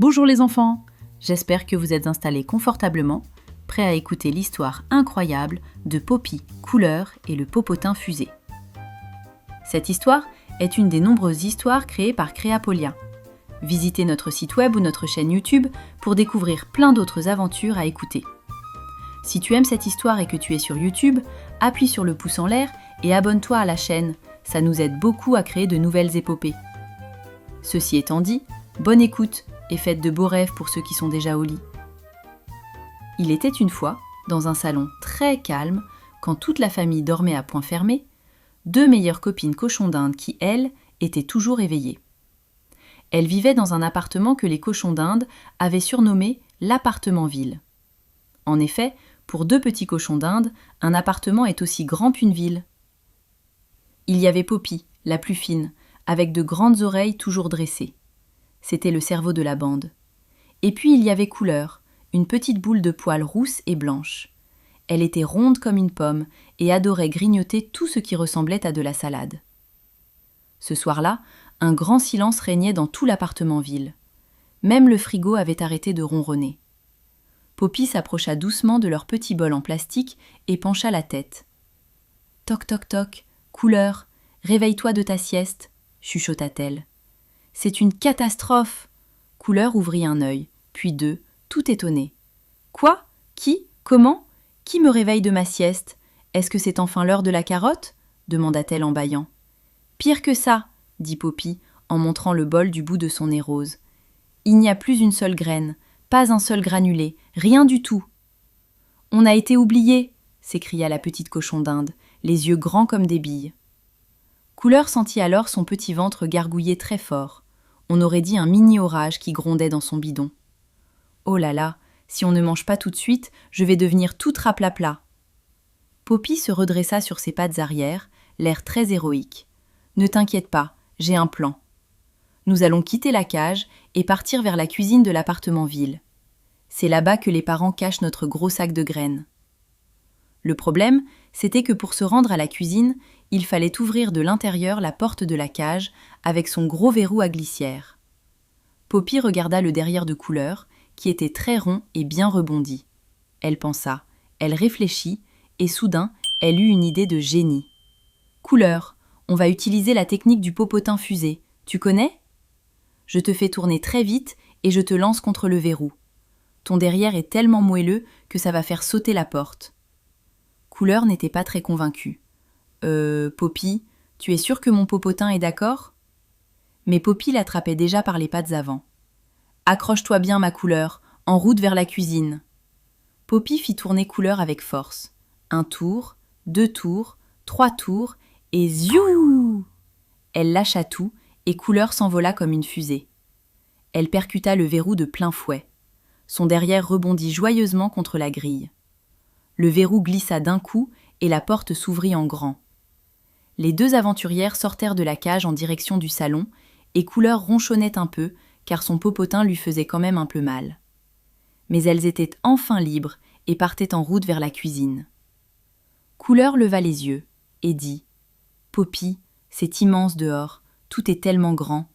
Bonjour les enfants, j'espère que vous êtes installés confortablement, prêts à écouter l'histoire incroyable de Poppy, Couleur et le popotin fusée. Cette histoire est une des nombreuses histoires créées par Créapolia. Visitez notre site web ou notre chaîne YouTube pour découvrir plein d'autres aventures à écouter. Si tu aimes cette histoire et que tu es sur YouTube, appuie sur le pouce en l'air et abonne-toi à la chaîne, ça nous aide beaucoup à créer de nouvelles épopées. Ceci étant dit, bonne écoute et faites de beaux rêves pour ceux qui sont déjà au lit. Il était une fois, dans un salon très calme, quand toute la famille dormait à point fermé, deux meilleures copines cochons d'Inde qui, elles, étaient toujours éveillées. Elles vivaient dans un appartement que les cochons d'Inde avaient surnommé l'appartement-ville. En effet, pour deux petits cochons d'Inde, un appartement est aussi grand qu'une ville. Il y avait Poppy, la plus fine, avec de grandes oreilles toujours dressées. C'était le cerveau de la bande. Et puis il y avait Couleur, une petite boule de poils rousse et blanche. Elle était ronde comme une pomme et adorait grignoter tout ce qui ressemblait à de la salade. Ce soir-là, un grand silence régnait dans tout l'appartement-ville. Même le frigo avait arrêté de ronronner. Poppy s'approcha doucement de leur petit bol en plastique et pencha la tête. « Toc toc toc, Couleur, réveille-toi de ta sieste » chuchota-t-elle. « C'est une catastrophe !» Couleur ouvrit un œil, puis deux, tout étonné. « Quoi ? Qui ? Comment ? Qui me réveille de ma sieste ? Est-ce que c'est enfin l'heure de la carotte ?» demanda-t-elle en bâillant. « Pire que ça !» dit Poppy, en montrant le bol du bout de son nez rose. « Il n'y a plus une seule graine, pas un seul granulé, rien du tout. »« On a été oubliés !» s'écria la petite cochon d'Inde, les yeux grands comme des billes. Couleur sentit alors son petit ventre gargouiller très fort. On aurait dit un mini-orage qui grondait dans son bidon. « Oh là là, si on ne mange pas tout de suite, je vais devenir toute raplapla. » Poppy se redressa sur ses pattes arrière, l'air très héroïque. « Ne t'inquiète pas, j'ai un plan. Nous allons quitter la cage et partir vers la cuisine de l'appartement-ville. C'est là-bas que les parents cachent notre gros sac de graines. » Le problème, c'était que pour se rendre à la cuisine, il fallait ouvrir de l'intérieur la porte de la cage avec son gros verrou à glissière. Poppy regarda le derrière de Couleur, qui était très rond et bien rebondi. Elle pensa, elle réfléchit, et soudain, elle eut une idée de génie. « Couleur, on va utiliser la technique du popotin fusée. Tu connais ? Je te fais tourner très vite et je te lance contre le verrou. Ton derrière est tellement moelleux que ça va faire sauter la porte. » Couleur n'était pas très convaincue. « Poppy, tu es sûre que mon popotin est d'accord ?» Mais Poppy l'attrapait déjà par les pattes avant. « Accroche-toi bien, ma Couleur, en route vers la cuisine. » Poppy fit tourner Couleur avec force. 1 tour, 2 tours, 3 tours, et ziou ! Elle lâcha tout, et Couleur s'envola comme une fusée. Elle percuta le verrou de plein fouet. Son derrière rebondit joyeusement contre la grille. Le verrou glissa d'un coup, et la porte s'ouvrit en grand. Les deux aventurières sortèrent de la cage en direction du salon, et Couleur ronchonnait un peu, car son popotin lui faisait quand même un peu mal. Mais elles étaient enfin libres et partaient en route vers la cuisine. Couleur leva les yeux et dit « Poppy, c'est immense dehors, tout est tellement grand. »«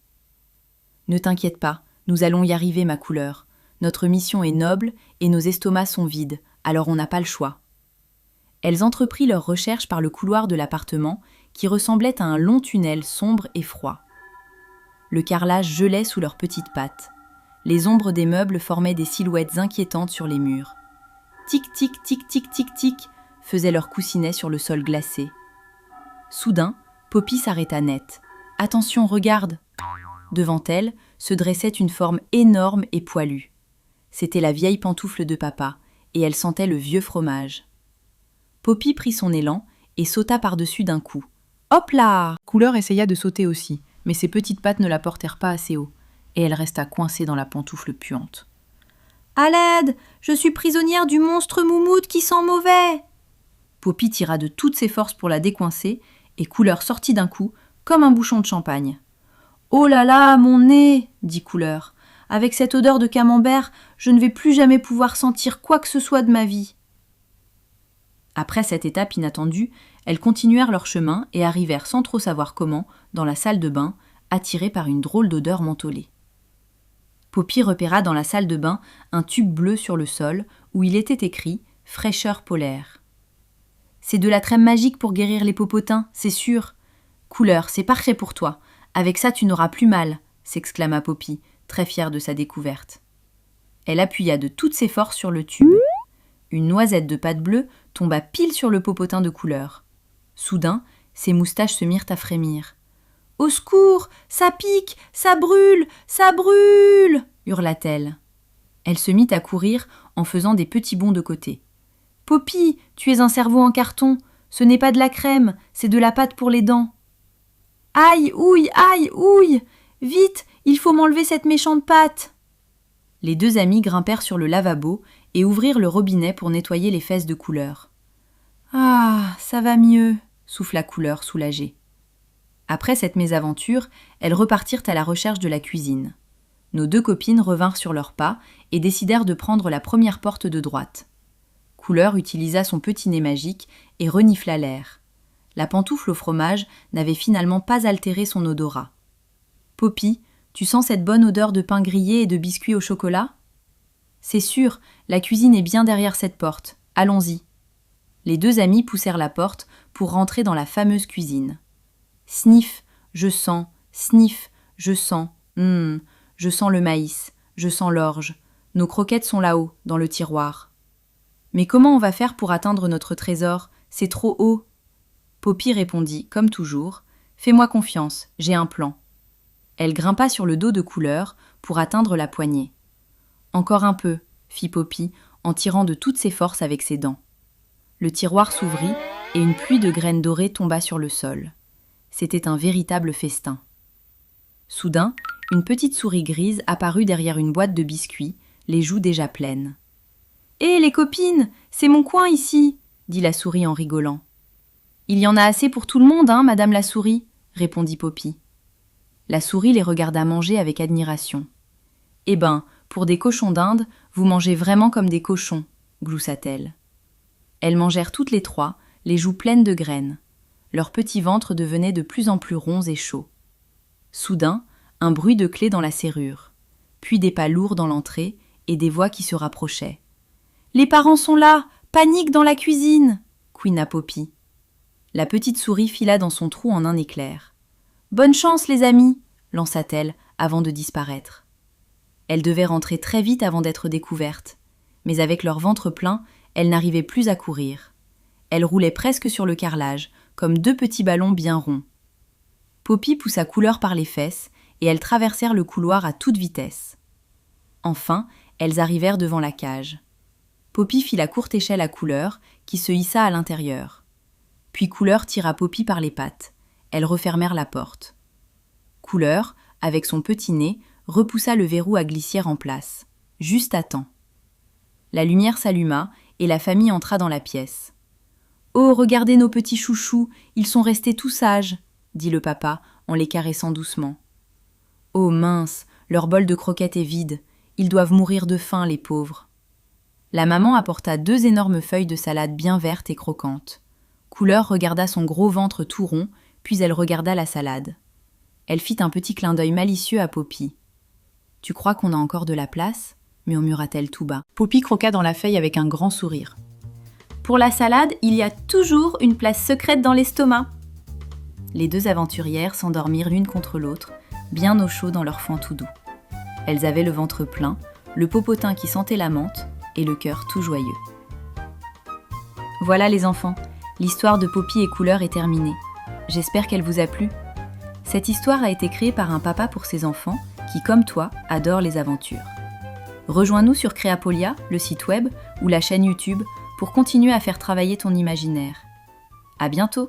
Ne t'inquiète pas, nous allons y arriver, ma Couleur. Notre mission est noble et nos estomacs sont vides, alors on n'a pas le choix. » Elles entreprirent leurs recherches par le couloir de l'appartement, qui ressemblait à un long tunnel sombre et froid. Le carrelage gelait sous leurs petites pattes. Les ombres des meubles formaient des silhouettes inquiétantes sur les murs. Tic, tic, tic, tic, tic, tic, faisaient leurs coussinets sur le sol glacé. Soudain, Poppy s'arrêta net. « Attention, regarde !» Devant elle se dressait une forme énorme et poilue. C'était la vieille pantoufle de papa, et elle sentait le vieux fromage. Poppy prit son élan et sauta par-dessus d'un coup. Hop là ! Couleur essaya de sauter aussi, mais ses petites pattes ne la portèrent pas assez haut, et elle resta coincée dans la pantoufle puante. « À l'aide ! Je suis prisonnière du monstre moumoute qui sent mauvais !» Poppy tira de toutes ses forces pour la décoincer, et Couleur sortit d'un coup, comme un bouchon de champagne. « Oh là là, mon nez !» dit Couleur. « Avec cette odeur de camembert, je ne vais plus jamais pouvoir sentir quoi que ce soit de ma vie. » Après cette étape inattendue, elles continuèrent leur chemin et arrivèrent sans trop savoir comment, dans la salle de bain, attirées par une drôle d'odeur mentholée. Poppy repéra dans la salle de bain un tube bleu sur le sol où il était écrit « Fraîcheur polaire ». « C'est de la crème magique pour guérir les popotins, c'est sûr. Couleur, c'est parfait pour toi. Avec ça, tu n'auras plus mal », s'exclama Poppy, très fière de sa découverte. Elle appuya de toutes ses forces sur le tube. Une noisette de pâte bleue tomba pile sur le popotin de Couleur. Soudain, ses moustaches se mirent à frémir. « Au secours, ça pique, ça brûle, hurla-t-elle. Elle se mit à courir en faisant des petits bonds de côté. « Poppy, tu es un cerveau en carton. Ce n'est pas de la crème, c'est de la pâte pour les dents. »« Aïe, ouille, vite, il faut m'enlever cette méchante pâte !» Les deux amies grimpèrent sur le lavabo et ouvrirent le robinet pour nettoyer les fesses de Couleur. « Ah, ça va mieux !» souffla Couleur soulagée. Après cette mésaventure, elles repartirent à la recherche de la cuisine. Nos deux copines revinrent sur leurs pas et décidèrent de prendre la première porte de droite. Couleur utilisa son petit nez magique et renifla l'air. La pantoufle au fromage n'avait finalement pas altéré son odorat. « Poppy, tu sens cette bonne odeur de pain grillé et de biscuits au chocolat ? C'est sûr, la cuisine est bien derrière cette porte. Allons-y. » Les deux amies poussèrent la porte pour rentrer dans la fameuse cuisine. Sniff, je sens, sniff, je sens, je sens le maïs, je sens l'orge. Nos croquettes sont là-haut, dans le tiroir. Mais comment on va faire pour atteindre notre trésor ? C'est trop haut. Poppy répondit, comme toujours, « Fais-moi confiance, j'ai un plan. » Elle grimpa sur le dos de Couleur pour atteindre la poignée. « Encore un peu, » fit Poppy en tirant de toutes ses forces avec ses dents. Le tiroir s'ouvrit et une pluie de graines dorées tomba sur le sol. C'était un véritable festin. Soudain, une petite souris grise apparut derrière une boîte de biscuits, les joues déjà pleines. « Hé, les copines, c'est mon coin ici !» dit la souris en rigolant. « Il y en a assez pour tout le monde, hein, madame la souris !» répondit Poppy. La souris les regarda manger avec admiration. « Eh ben, pour des cochons d'Inde, vous mangez vraiment comme des cochons !» gloussa-t-elle. Elles mangèrent toutes les trois, les joues pleines de graines. Leurs petits ventres devenaient de plus en plus ronds et chauds. Soudain, un bruit de clé dans la serrure, puis des pas lourds dans l'entrée et des voix qui se rapprochaient. « Les parents sont là! Panique dans la cuisine !» couina Poppy. La petite souris fila dans son trou en un éclair. « Bonne chance, les amis !» lança-t-elle avant de disparaître. Elles devaient rentrer très vite avant d'être découvertes, mais avec leur ventre plein, elles n'arrivaient plus à courir. Elles roulaient presque sur le carrelage, comme deux petits ballons bien ronds. Poppy poussa Couleur par les fesses et elles traversèrent le couloir à toute vitesse. Enfin, elles arrivèrent devant la cage. Poppy fit la courte échelle à Couleur, qui se hissa à l'intérieur. Puis Couleur tira Poppy par les pattes. Elles refermèrent la porte. Couleur, avec son petit nez, repoussa le verrou à glissière en place, juste à temps. La lumière s'alluma et la famille entra dans la pièce. « Oh, regardez nos petits chouchous, ils sont restés tout sages !» dit le papa en les caressant doucement. « Oh mince, leur bol de croquettes est vide, ils doivent mourir de faim, les pauvres. » La maman apporta 2 énormes feuilles de salade bien vertes et croquantes. Couleur regarda son gros ventre tout rond, puis elle regarda la salade. Elle fit un petit clin d'œil malicieux à Poppy. « Tu crois qu'on a encore de la place ?» murmura-t-elle tout bas. Poppy croqua dans la feuille avec un grand sourire. « Pour la salade, il y a toujours une place secrète dans l'estomac. » Les deux aventurières s'endormirent l'une contre l'autre, bien au chaud dans leur foin tout doux. Elles avaient le ventre plein, le popotin qui sentait la menthe et le cœur tout joyeux. Voilà les enfants, l'histoire de Poppy et Couleur est terminée. J'espère qu'elle vous a plu. Cette histoire a été créée par un papa pour ses enfants qui, comme toi, adorent les aventures. Rejoins-nous sur Créapolia, le site web ou la chaîne YouTube pour continuer à faire travailler ton imaginaire. À bientôt!